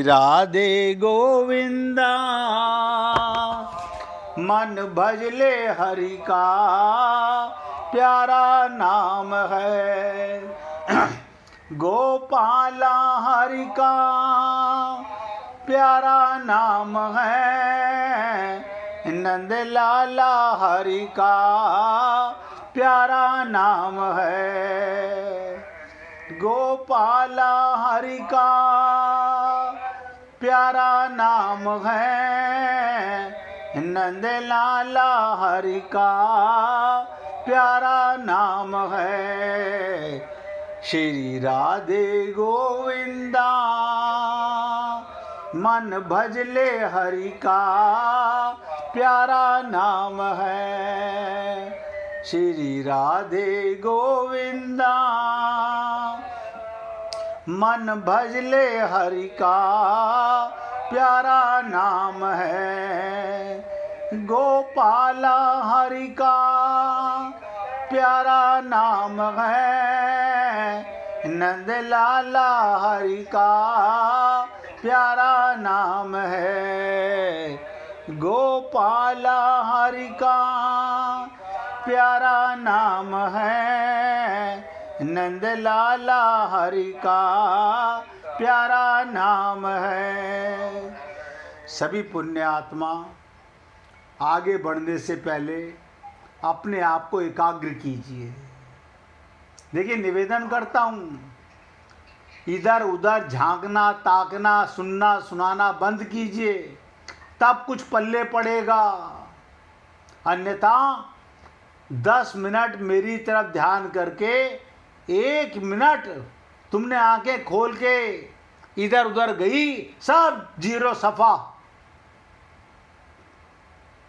राधे गोविंदा मन भजले हरि का प्यारा नाम है। गोपाला हरि का प्यारा नाम है। नंद लाला हरि का प्यारा नाम है। गोपाला हरि का प्यारा नाम है। नंद लाला हरि का प्यारा नाम है। श्री राधे गोविंदा मन भजले हरि का प्यारा नाम है। श्री राधे गोविंदा मन भजले हरि का प्यारा नाम है। गोपाला हरि का प्यारा नाम है। नंद लाला हरि का प्यारा नाम है। गोपाला हरि का प्यारा नाम है। नंद लाला हरि का प्यारा नाम है। सभी पुण्य आत्मा आगे बढ़ने से पहले अपने आप को एकाग्र कीजिए। देखिए, निवेदन करता हूँ, इधर उधर झांकना ताकना सुनना सुनाना बंद कीजिए, तब कुछ पल्ले पड़ेगा। अन्यथा 10 मिनट मेरी तरफ ध्यान करके 1 मिनट तुमने आंखें खोल के इधर उधर गई, सब जीरो सफा,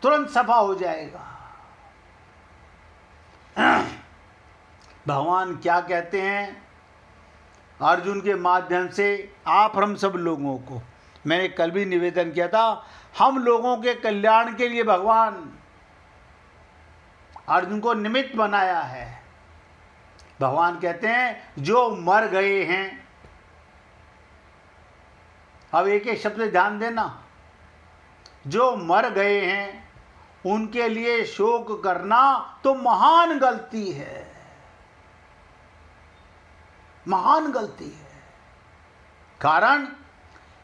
तुरंत सफा हो जाएगा। भगवान क्या कहते हैं अर्जुन के माध्यम से आप हम सब लोगों को, मैंने कल भी निवेदन किया था, हम लोगों के कल्याण के लिए भगवान अर्जुन को निमित्त बनाया है। भगवान कहते हैं जो मर गए हैं, अब एक एक शब्द ध्यान देना, जो मर गए हैं उनके लिए शोक करना तो महान गलती है, महान गलती है। कारण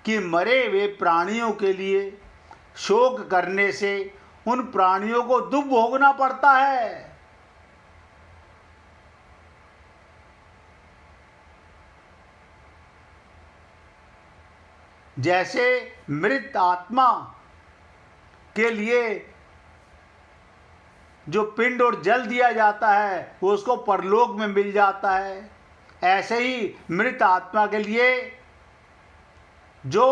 कि मरे हुए प्राणियों के लिए शोक करने से उन प्राणियों को दुख भोगना पड़ता है। जैसे मृत आत्मा के लिए जो पिंड और जल दिया जाता है वो उसको परलोक में मिल जाता है, ऐसे ही मृत आत्मा के लिए जो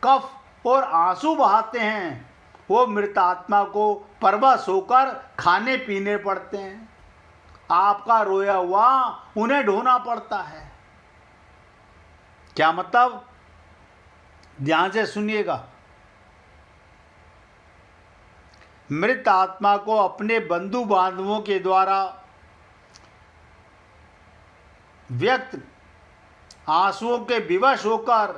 कफ और आंसू बहाते हैं वो मृत आत्मा को परवश होकर खाने पीने पड़ते हैं। आपका रोया हुआ उन्हें ढोना पड़ता है। क्या मतलब? ध्यान से सुनिएगा। मृत आत्मा को अपने बंधु बांधवों के द्वारा व्यक्त आंसुओं के विवश होकर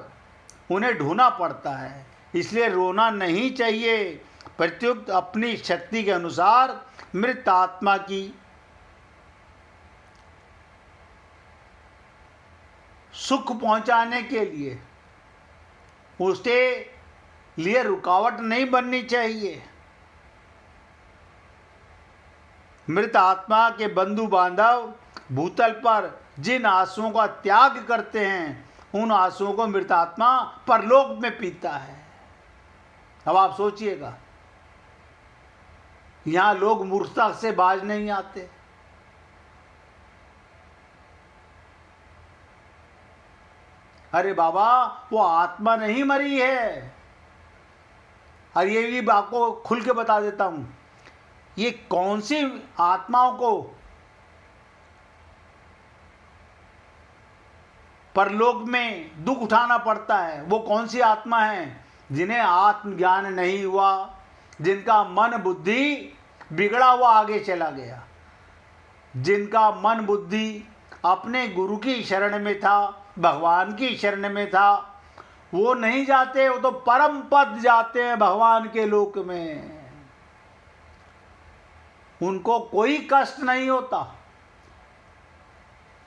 उन्हें ढोना पड़ता है। इसलिए रोना नहीं चाहिए। प्रत्युक्त अपनी शक्ति के अनुसार मृत आत्मा की सुख पहुंचाने के लिए उसके लिए रुकावट नहीं बननी चाहिए। मृत आत्मा के बंधु बांधव भूतल पर जिन आंसुओं का त्याग करते हैं उन आंसुओं को मृत आत्मा परलोक में पीता है। अब आप सोचिएगा, यहां लोग मूर्खता से बाज नहीं आते। अरे बाबा, वो आत्मा नहीं मरी है। और ये भी आपको खुल के बता देता हूं, ये कौन सी आत्माओं को परलोक में दुख उठाना पड़ता है। वो कौन सी आत्मा है? जिन्हें आत्मज्ञान नहीं हुआ, जिनका मन बुद्धि बिगड़ा हुआ आगे चला गया, जिनका मन बुद्धि अपने गुरु की शरण में था, भगवान की शरण में था, वो नहीं जाते, वो तो परम पद जाते हैं भगवान के लोक में। उनको कोई कष्ट नहीं होता,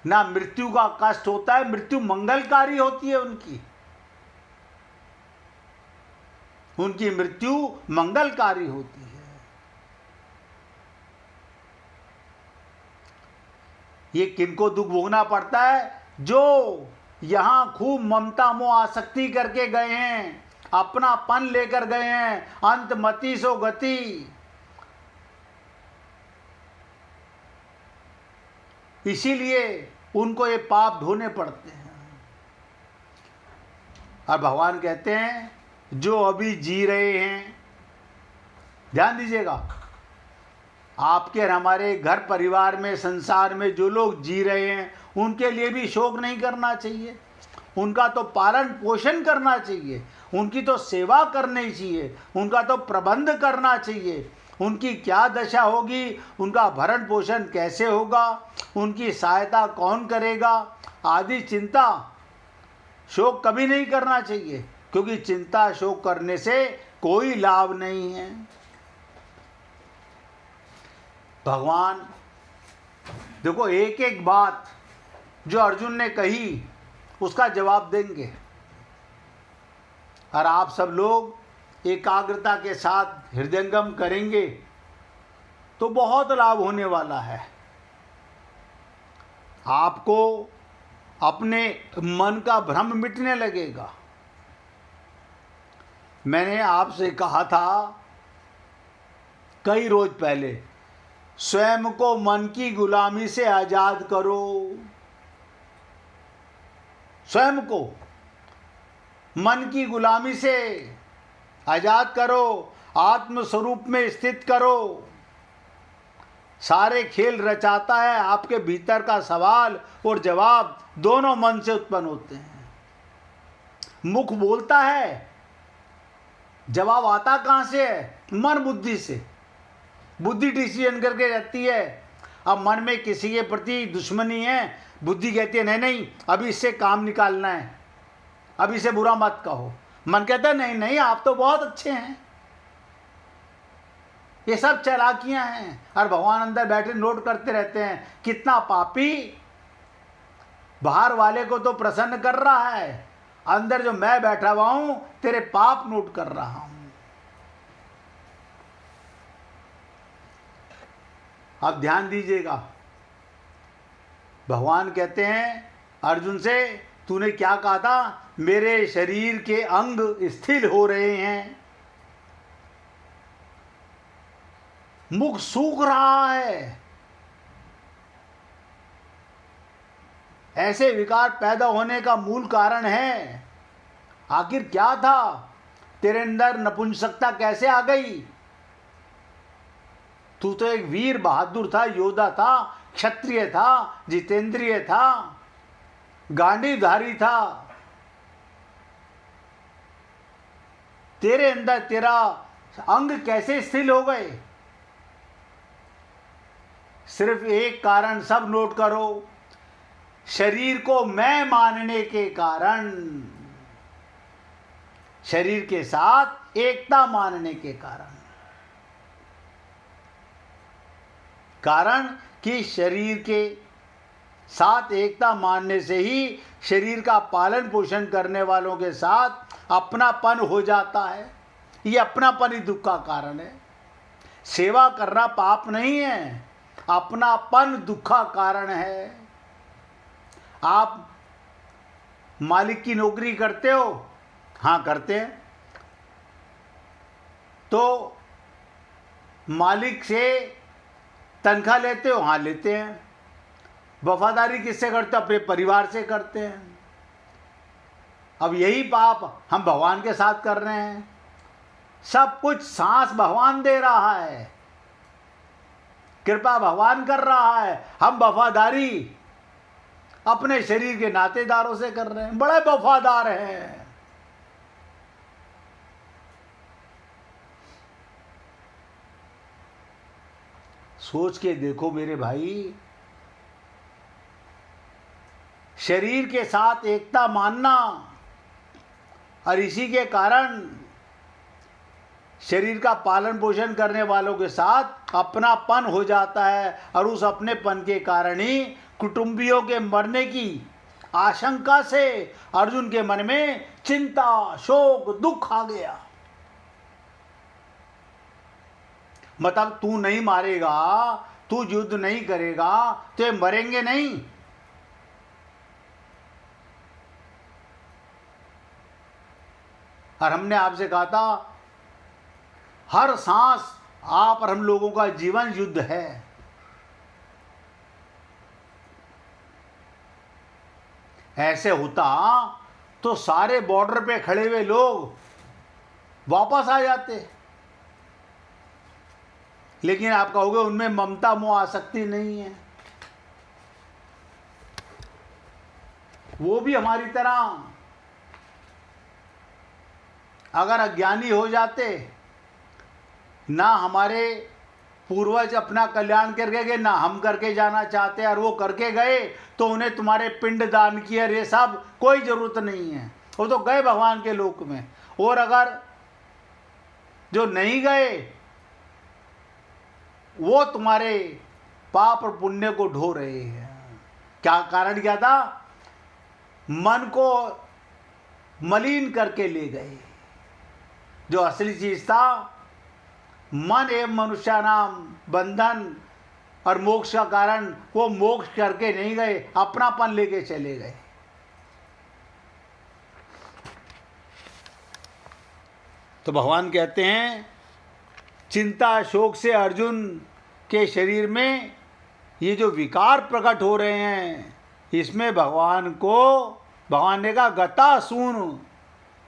ना मृत्यु का कष्ट होता है, मृत्यु मंगलकारी होती है उनकी मृत्यु मंगलकारी होती है। ये किनको दुख भोगना पड़ता है? जो यहां खूब ममता मोह आसक्ति करके गए हैं, अपनापन लेकर गए हैं, अंत मति सो गति। इसीलिए उनको ये पाप ढोने पड़ते हैं। और भगवान कहते हैं जो अभी जी रहे हैं, ध्यान दीजिएगा, आपके और हमारे घर परिवार में, संसार में जो लोग जी रहे हैं, उनके लिए भी शोक नहीं करना चाहिए। उनका तो पालन पोषण करना चाहिए, उनकी तो सेवा करनी चाहिए, उनका तो प्रबंध करना चाहिए। उनकी क्या दशा होगी, उनका भरण पोषण कैसे होगा, उनकी सहायता कौन करेगा, आदि चिंता शोक कभी नहीं करना चाहिए, क्योंकि चिंता शोक करने से कोई लाभ नहीं है। भगवान देखो, एक एक बात जो अर्जुन ने कही उसका जवाब देंगे, और आप सब लोग एकाग्रता के साथ हृदयंगम करेंगे तो बहुत लाभ होने वाला है। आपको अपने मन का भ्रम मिटने लगेगा। मैंने आपसे कहा था कई रोज पहले, स्वयं को मन की गुलामी से आजाद करो। स्वयं को मन की गुलामी से आजाद करो, आत्म स्वरूप में स्थित करो। सारे खेल रचाता है, आपके भीतर का सवाल और जवाब दोनों मन से उत्पन्न होते हैं। मुख बोलता है, जवाब आता कहां से है? मन बुद्धि से। बुद्धि डिसीजन करके रहती है। अब मन में किसी के प्रति दुश्मनी है, बुद्धि कहती है नहीं नहीं, अभी इससे काम निकालना है, अब इसे बुरा मत कहो। मन कहता है नहीं नहीं, आप तो बहुत अच्छे हैं। ये सब चालाकियां हैं, और भगवान अंदर बैठे नोट करते रहते हैं कितना पापी बाहर वाले को तो प्रसन्न कर रहा है, अंदर जो मैं बैठा हुआ हूं तेरे पाप नोट कर रहा हूं। अब ध्यान दीजिएगा, भगवान कहते हैं अर्जुन से, तूने क्या कहा था? मेरे शरीर के अंग स्थिर हो रहे हैं, मुख सूख रहा है। ऐसे विकार पैदा होने का मूल कारण है। आखिर क्या था? तेरे अंदर नपुंसकता कैसे आ गई? तू तो एक वीर बहादुर था, योद्धा था, क्षत्रिय था, जितेंद्रिय था, गांडीवधारी था। तेरे अंदर तेरा अंग कैसे स्थिर हो गए? सिर्फ एक कारण सब नोट करो, शरीर को मैं मानने के कारण, शरीर के साथ एकता मानने के कारण। कारण कि शरीर के साथ एकता मानने से ही शरीर का पालन पोषण करने वालों के साथ अपनापन हो जाता है। ये अपनापन ही दुख का कारण है। सेवा करना पाप नहीं है, अपनापन दुख का कारण है। आप मालिक की नौकरी करते हो? हाँ करते हैं। तो मालिक से तनख्वाह लेते हो? हाँ लेते हैं। वफादारी किससे करते हो? अपने परिवार से करते हैं। अब यही पाप हम भगवान के साथ कर रहे हैं। सब कुछ सांस भगवान दे रहा है, कृपा भगवान कर रहा है, हम वफादारी अपने शरीर के नातेदारों से कर रहे हैं। बड़े वफादार हैं। सोच के देखो मेरे भाई, शरीर के साथ एकता मानना और इसी के कारण शरीर का पालन पोषण करने वालों के साथ अपनापन हो जाता है, और उस अपनेपन के कारण ही कुटुंबियों के मरने की आशंका से अर्जुन के मन में चिंता, शोक, दुख आ गया। मतलब तू नहीं मारेगा, तू युद्ध नहीं करेगा तो ये मरेंगे नहीं। और हमने आपसे कहा था हर सांस आप और हम लोगों का जीवन युद्ध है। ऐसे होता तो सारे बॉर्डर पे खड़े हुए लोग वापस आ जाते, लेकिन आप कहोगे उनमें ममता मोह आसक्ति नहीं है। वो भी हमारी तरह अगर अज्ञानी हो जाते, ना हमारे पूर्वज अपना कल्याण करके गए, ना हम करके जाना चाहते, और वो करके गए तो उन्हें तुम्हारे पिंड दान किए ये सब कोई जरूरत नहीं है, वो तो गए भगवान के लोक में। और अगर जो नहीं गए वो तुम्हारे पाप और पुण्य को ढो रहे हैं। क्या कारण क्या था? मन को मलिन करके ले गए। जो असली चीज था मन एवं मनुष्य नाम बंधन और मोक्ष का कारण, वो मोक्ष करके नहीं गए, अपनापन लेके चले गए। तो भगवान कहते हैं चिंता शोक से अर्जुन के शरीर में ये जो विकार प्रकट हो रहे हैं, इसमें भगवान ने कहा गतासून,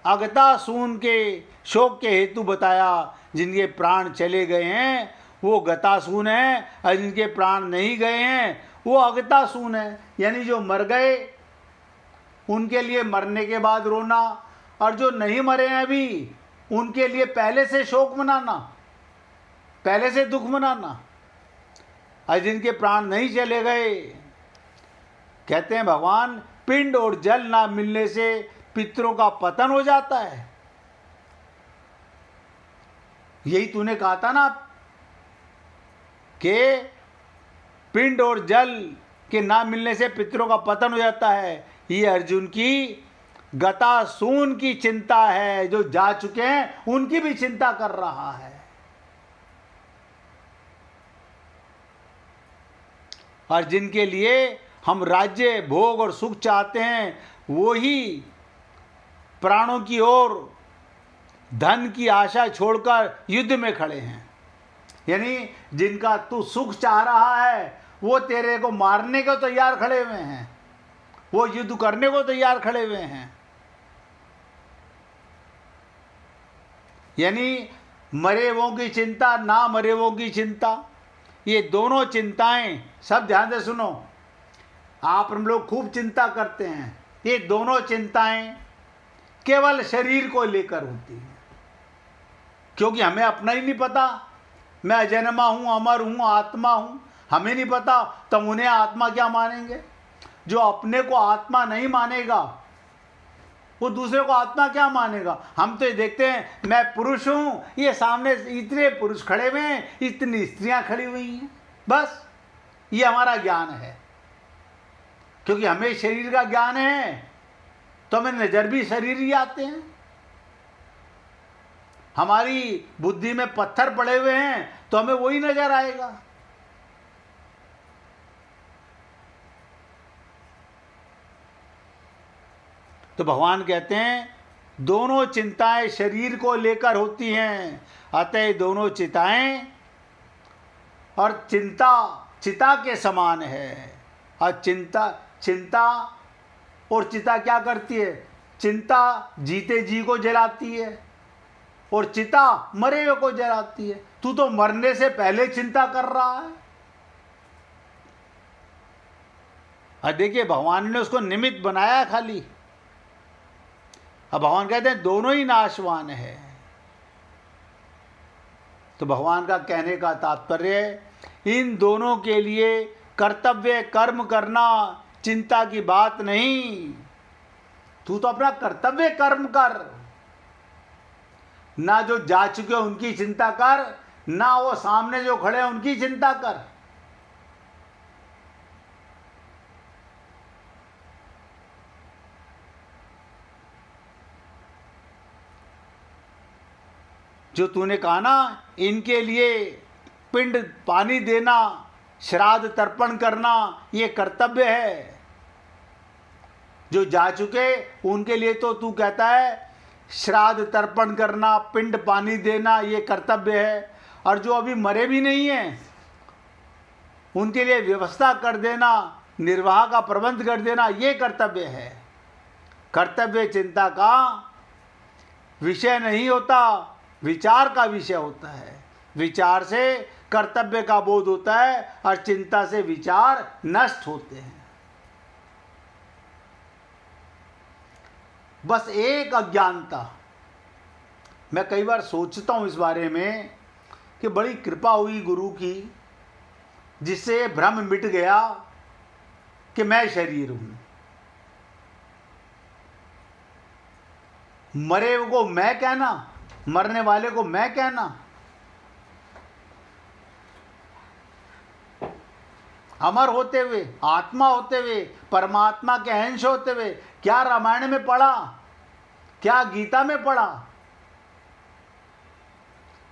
अगतासून के शोक के हेतु बताया। जिनके प्राण चले गए हैं वो गतासून है, और जिनके प्राण नहीं गए हैं वो अगतासून है। यानी जो मर गए उनके लिए मरने के बाद रोना, और जो नहीं मरे हैं अभी उनके लिए पहले से शोक मनाना, पहले से दुख मनाना। और जिनके प्राण नहीं चले गए, कहते हैं भगवान पिंड और जल ना मिलने से पितरों का पतन हो जाता है। यही तूने कहा था ना कि पिंड और जल के ना मिलने से पितरों का पतन हो जाता है। ये अर्जुन की गतासून की चिंता है, जो जा चुके हैं उनकी भी चिंता कर रहा है। और जिनके लिए हम राज्य भोग और सुख चाहते हैं वो ही प्राणों की ओर धन की आशा छोड़कर युद्ध में खड़े हैं। यानी जिनका तू सुख चाह रहा है वो तेरे को मारने को तैयार खड़े हुए हैं, वो युद्ध करने को तैयार खड़े हुए हैं। यानी मरे वो की चिंता, ना मरे वो की चिंता, ये दोनों चिंताएं, सब ध्यान से सुनो, आप हम लोग खूब चिंता करते हैं, ये दोनों चिंताएं केवल शरीर को लेकर होती हैं। क्योंकि हमें अपना ही नहीं पता, मैं अजन्मा हूँ, अमर हूँ, आत्मा हूँ, हमें नहीं पता, तब उन्हें आत्मा क्या मानेंगे? जो अपने को आत्मा नहीं मानेगा वो दूसरे को आत्मा क्या मानेगा? हम तो ये देखते हैं मैं पुरुष हूँ, ये सामने इतने पुरुष खड़े हुए हैं, इतनी स्त्रियां खड़ी हुई हैं, बस ये हमारा ज्ञान है। क्योंकि हमें शरीर का ज्ञान है तो हमें नजर भी शरीर ही आते हैं। हमारी बुद्धि में पत्थर पड़े हुए हैं तो हमें वही नजर आएगा। तो भगवान कहते हैं दोनों चिंताएं शरीर को लेकर होती हैं, अतः दोनों चिताएं और चिंता चिता के समान है। और चिंता और चिता क्या करती है? चिंता जीते जी को जलाती है और चिता मरे हुए को जलाती है। तू तो मरने से पहले चिंता कर रहा है। और देखिए भगवान ने उसको निमित्त बनाया खाली। अब भगवान कहते हैं दोनों ही नाशवान है। तो भगवान का कहने का तात्पर्य इन दोनों के लिए कर्तव्य कर्म करना चिंता की बात नहीं। तू तो अपना कर्तव्य कर्म कर, ना जो जा चुके उनकी चिंता कर, ना वो सामने जो खड़े हैं उनकी चिंता कर। जो तूने कहा ना, इनके लिए पिंड पानी देना, श्राद्ध तर्पण करना, ये कर्तव्य है। जो जा चुके उनके लिए तो तू कहता है श्राद्ध तर्पण करना, पिंड पानी देना, ये कर्तव्य है। और जो अभी मरे भी नहीं हैं उनके लिए व्यवस्था कर देना, निर्वाह का प्रबंध कर देना, ये कर्तव्य है। कर्तव्य चिंता का विषय नहीं होता, विचार का विषय होता है। विचार से कर्तव्य का बोध होता है और चिंता से विचार नष्ट होते हैं। बस एक अज्ञानता। मैं कई बार सोचता हूँ इस बारे में कि बड़ी कृपा हुई गुरु की, जिससे भ्रम मिट गया कि मैं शरीर हूँ। मरे को मैं कहना, मरने वाले को मैं कहना, अमर होते हुए, आत्मा होते हुए, परमात्मा के अंश होते हुए, क्या रामायण में पढ़ा, क्या गीता में पढ़ा,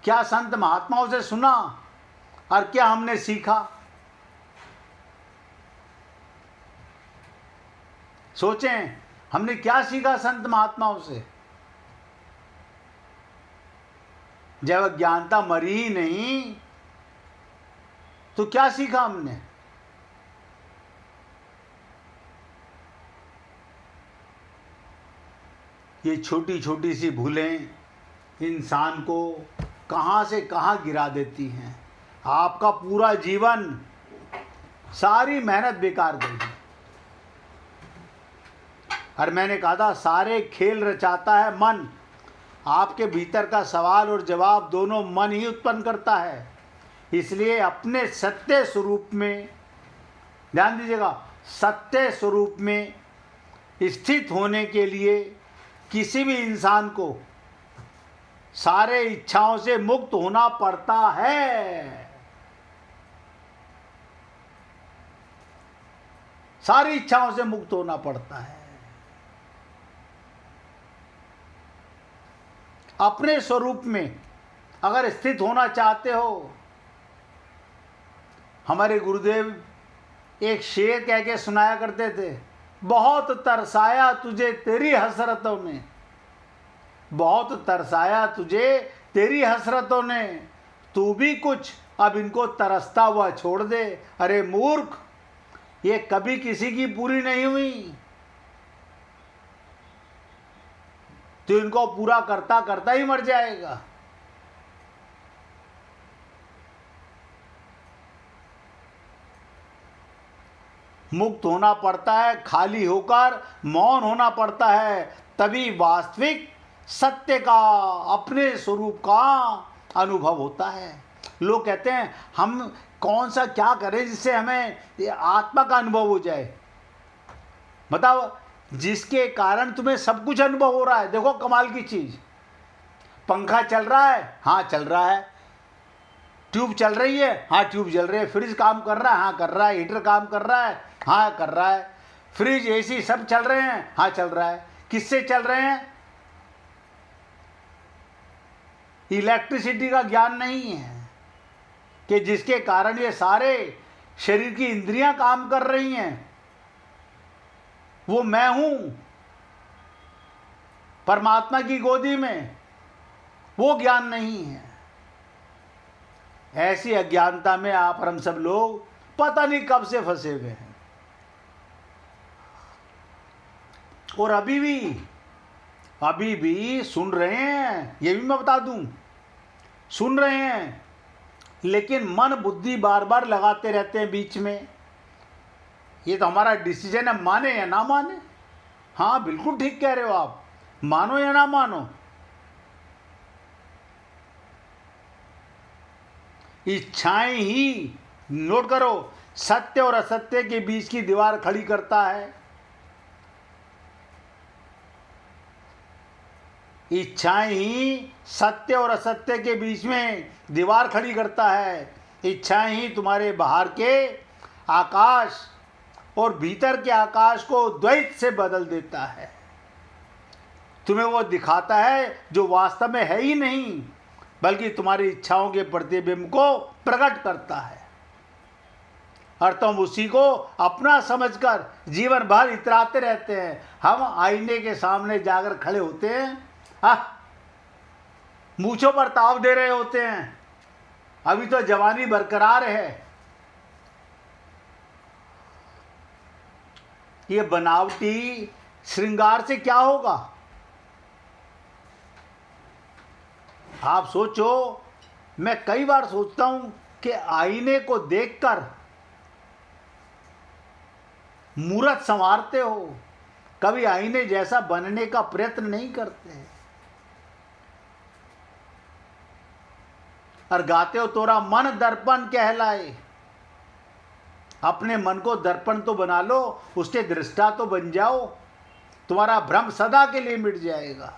क्या संत महात्माओं से सुना और क्या हमने सीखा? सोचें, हमने क्या सीखा संत महात्माओं से? जब अज्ञानता मरी ही नहीं तो क्या सीखा हमने? ये छोटी छोटी सी भूलें इंसान को कहाँ से कहाँ गिरा देती हैं। आपका पूरा जीवन, सारी मेहनत बेकार गई है। और मैंने कहा था, सारे खेल रचाता है मन। आपके भीतर का सवाल और जवाब दोनों मन ही उत्पन्न करता है। इसलिए अपने सत्य स्वरूप में, ध्यान दीजिएगा, सत्य स्वरूप में स्थित होने के लिए किसी भी इंसान को सारे इच्छाओं से मुक्त होना पड़ता है। सारी इच्छाओं से मुक्त होना पड़ता है। अपने स्वरूप में अगर स्थित होना चाहते हो, हमारे गुरुदेव एक शेर कह के सुनाया करते थे, बहुत तरसाया तुझे तेरी हसरतों ने, बहुत तरसाया तुझे तेरी हसरतों ने, तू भी कुछ अब इनको तरसता हुआ छोड़ दे। अरे मूर्ख, ये कभी किसी की पूरी नहीं हुई, तो इनको पूरा करता करता ही मर जाएगा। मुक्त होना पड़ता है, खाली होकर मौन होना पड़ता है, तभी वास्तविक सत्य का, अपने स्वरूप का अनुभव होता है। लोग कहते हैं हम कौन सा क्या करें जिससे हमें आत्मा का अनुभव हो जाए। बताओ, जिसके कारण तुम्हें सब कुछ अनुभव हो रहा है। देखो कमाल की चीज, पंखा चल रहा है, हाँ चल रहा है। ट्यूब चल रही है, हाँ ट्यूब चल रही है। फ्रिज काम कर रहा है, हाँ कर रहा है। हीटर काम कर रहा है, हाँ कर रहा है। फ्रिज, एसी सब चल रहे हैं, हाँ चल रहा है। किससे चल रहे हैं? इलेक्ट्रिसिटी का ज्ञान नहीं है कि जिसके कारण ये सारे शरीर की इंद्रियां काम कर रही हैं। वो मैं हूं परमात्मा की गोदी में, वो ज्ञान नहीं है। ऐसी अज्ञानता में आप और हम सब लोग पता नहीं कब से फंसे हुए हैं। और अभी भी सुन रहे हैं, ये भी मैं बता दूं, सुन रहे हैं, लेकिन मन बुद्धि बार बार लगाते रहते हैं बीच में। ये तो हमारा डिसीजन है, माने या ना माने। हाँ बिल्कुल ठीक कह रहे हो आप, मानो या ना मानो। इच्छाएं ही, नोट करो, सत्य और असत्य के बीच की दीवार खड़ी करता है। इच्छाएं ही सत्य और असत्य के बीच में दीवार खड़ी करता है। इच्छाएं ही तुम्हारे बाहर के आकाश और भीतर के आकाश को द्वैत से बदल देता है। तुम्हें वो दिखाता है जो वास्तव में है ही नहीं, बल्कि तुम्हारी इच्छाओं के प्रतिबिंब को प्रकट करता है, और तुम उसी को अपना समझकर जीवन भर इतराते रहते हैं। हम आईने के सामने जाकर खड़े होते हैं, मूंछों पर ताव दे रहे होते हैं, अभी तो जवानी बरकरार है। ये बनावटी श्रृंगार से क्या होगा? आप सोचो, मैं कई बार सोचता हूं कि आईने को देखकर मूरत संवारते हो, कभी आईने जैसा बनने का प्रयत्न नहीं करते। और गाते हो तोरा मन दर्पण कहलाए। अपने मन को दर्पण तो बना लो, उसके दृष्टा तो बन जाओ, तुम्हारा भ्रम सदा के लिए मिट जाएगा।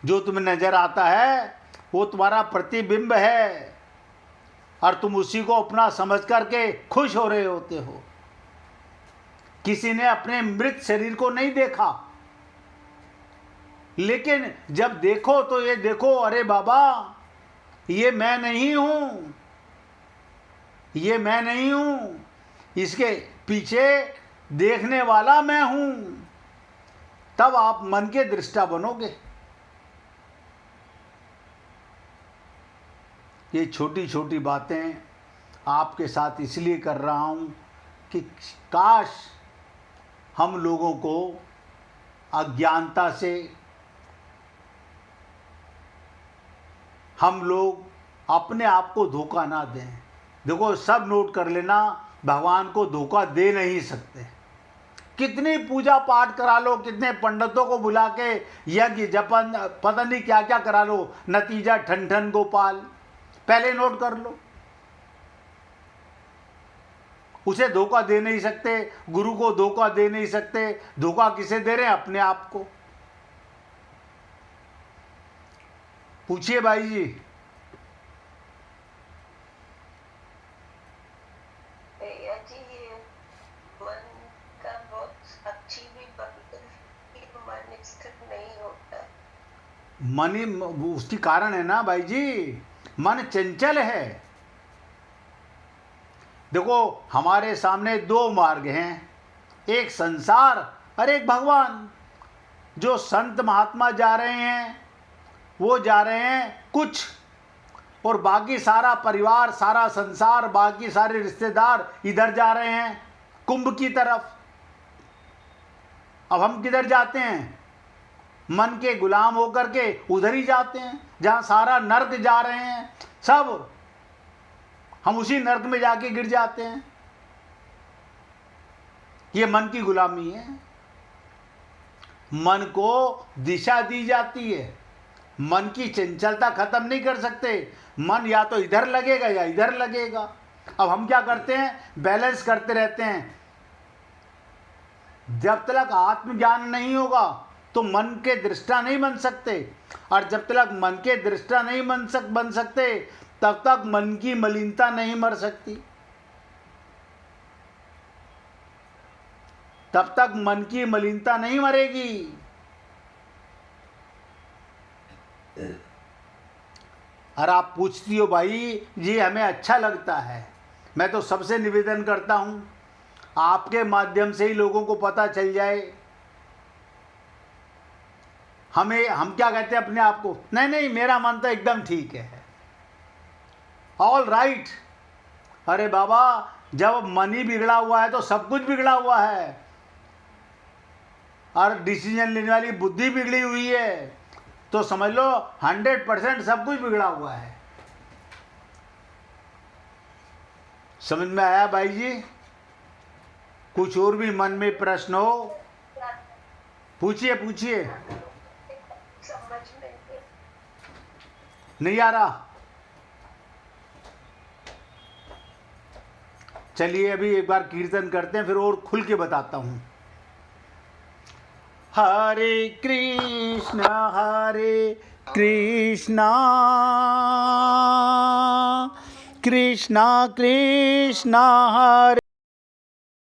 जो तुम्हें नजर आता है वो तुम्हारा प्रतिबिंब है, और तुम उसी को अपना समझ करके खुश हो रहे होते हो। किसी ने अपने मृत शरीर को नहीं देखा, लेकिन जब देखो तो ये देखो, अरे बाबा ये मैं नहीं हूं, ये मैं नहीं हूं, इसके पीछे देखने वाला मैं हूं। तब आप मन के दृष्टा बनोगे। ये छोटी छोटी बातें आपके साथ इसलिए कर रहा हूं कि काश हम लोगों को अज्ञानता से हम लोग अपने आप को धोखा ना दें। देखो, सब नोट कर लेना, भगवान को धोखा दे नहीं सकते। कितनी पूजा पाठ करा लो, कितने पंडितों को बुला के यज्ञ जपन पता नहीं क्या क्या करा लो, नतीजा ठन ठन गोपाल। पहले नोट कर लो, उसे धोखा दे नहीं सकते, गुरु को धोखा दे नहीं सकते। धोखा किसे दे रहे हैं? अपने आप को। पूछिए भाई जी। भैया जी, ये मन का बहुत अच्छी भी बात है कि मन स्थिर नहीं होता। मन ही उसकी कारण है ना भाई जी, मन चंचल है। देखो, हमारे सामने दो मार्ग हैं, एक संसार और एक भगवान। जो संत महात्मा जा रहे हैं वो जा रहे हैं कुछ, और बाकी सारा परिवार, सारा संसार, बाकी सारे रिश्तेदार इधर जा रहे हैं कुंभ की तरफ। अब हम किधर जाते हैं? मन के गुलाम होकर के उधर ही जाते हैं जहां सारा नर्क जा रहे हैं सब, हम उसी नर्क में जाके गिर जाते हैं। ये मन की गुलामी है। मन को दिशा दी जाती है, मन की चंचलता खत्म नहीं कर सकते। मन या तो इधर लगेगा या इधर लगेगा। अब हम क्या करते हैं? बैलेंस करते रहते हैं। जब तक आत्मज्ञान नहीं होगा तो मन के दृष्टा नहीं बन सकते, और जब तक मन के दृष्टा नहीं बन सकते तब तक मन की मलिनता नहीं मर सकती। तब तक मन की मलिनता नहीं मरेगी। और आप पूछती हो भाई जी हमें अच्छा लगता है। मैं तो सबसे निवेदन करता हूं आपके माध्यम से ही लोगों को पता चल जाए। हम क्या कहते हैं अपने आप को? नहीं, मेरा मन तो एकदम ठीक है, ऑल राइट। अरे बाबा, जब मन ही बिगड़ा हुआ है तो सब कुछ बिगड़ा हुआ है, और डिसीजन लेने वाली बुद्धि बिगड़ी हुई है तो समझ लो 100% सब कुछ बिगड़ा हुआ है। समझ में आया भाई जी? कुछ और भी मन में प्रश्न हो पूछिए। समझ में नहीं आ रहा? चलिए अभी एक बार कीर्तन करते हैं, फिर और खुल के बताता हूँ। हरे कृष्णा कृष्णा कृष्णा हरे